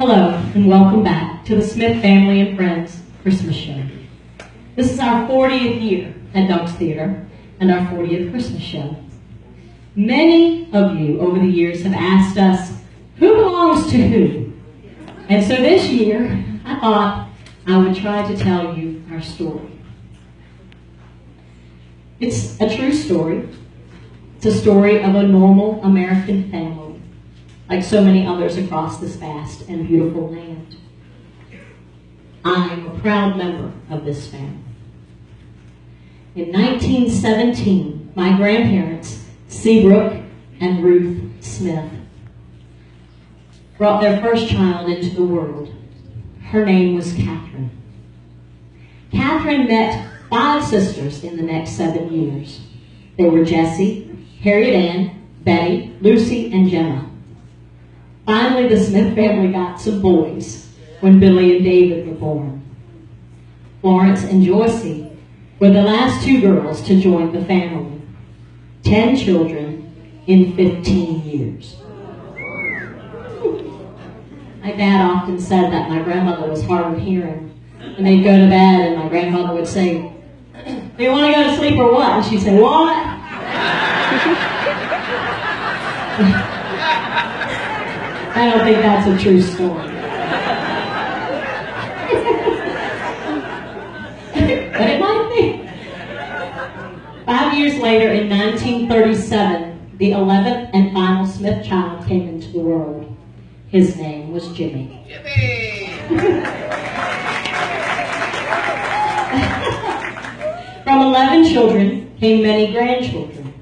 Hello, and welcome back to the Smith Family and Friends Christmas Show. This is our 40th year at Donk's Theater and our 40th Christmas show. Many of you over the years have asked us, who belongs to who? And so this year, I thought I would try to tell you our story. It's a true story. It's a story of a normal American family, like so many others across this vast and beautiful land. I am a proud member of this family. In 1917, my grandparents, Seabrook and Ruth Smith, brought their first child into the world. Her name was Catherine. Catherine met 5 sisters in the next 7 years. They were Jessie, Harriet Ann, Betty, Lucy, and Gemma. Finally, the Smith family got some boys when Billy and David were born. Florence and Joycey were the last 2 girls to join the family. 10 children in 15 years. My dad often said that my grandmother was hard of hearing. And they'd go to bed and my grandmother would say, "Do you want to go to sleep or what?" And she'd say, "What?" I don't think that's a true story. But it might be. 5 years later, in 1937, the 11th and final Smith child came into the world. His name was Jimmy. From 11 children came many grandchildren.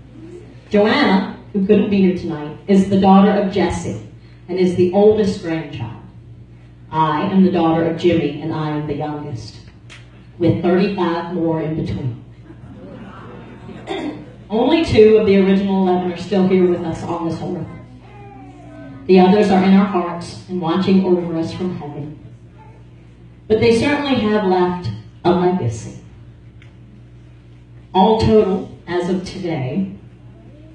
Joanna, who couldn't be here tonight, is the daughter of Jessie and is the oldest grandchild. I am the daughter of Jimmy, and I am the youngest, with 35 more in between. Only 2 of the original 11 are still here with us on this earth. The others are in our hearts and watching over us from heaven. But they certainly have left a legacy. All total, as of today,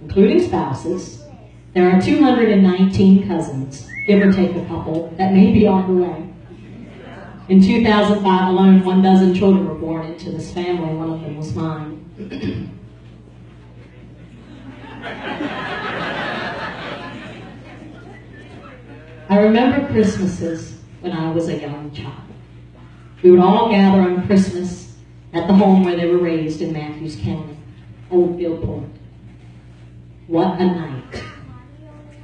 including spouses, there are 219 cousins, give or take a couple, that may be on the way. In 2005 alone, 12 children were born into this family. One of them was mine. I remember Christmases when I was a young child. We would all gather on Christmas at the home where they were raised in Matthews County, Oldfield Port. What a night.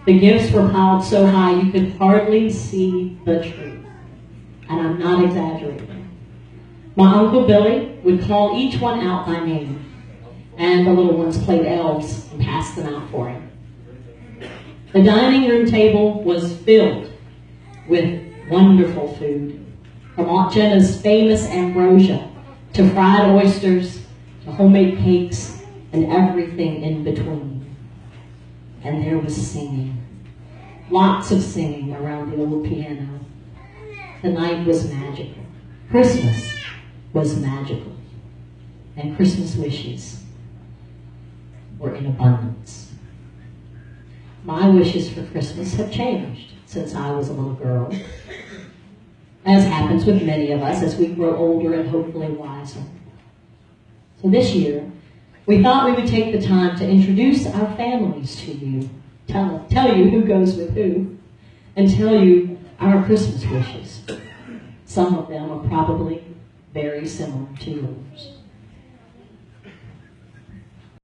The gifts were piled so high you could hardly see the tree. And I'm not exaggerating. My Uncle Billy would call each one out by name, and the little ones played elves and passed them out for him. The dining room table was filled with wonderful food, from Aunt Jenna's famous ambrosia to fried oysters to homemade cakes and everything in between. And there was singing, lots of singing around the old piano. The night was magical. Christmas was magical. And Christmas wishes were in abundance. My wishes for Christmas have changed since I was a little girl, as happens with many of us as we grow older and hopefully wiser. So this year, we thought we would take the time to introduce our families to you, tell you who goes with who, and tell you our Christmas wishes. Some of them are probably very similar to yours.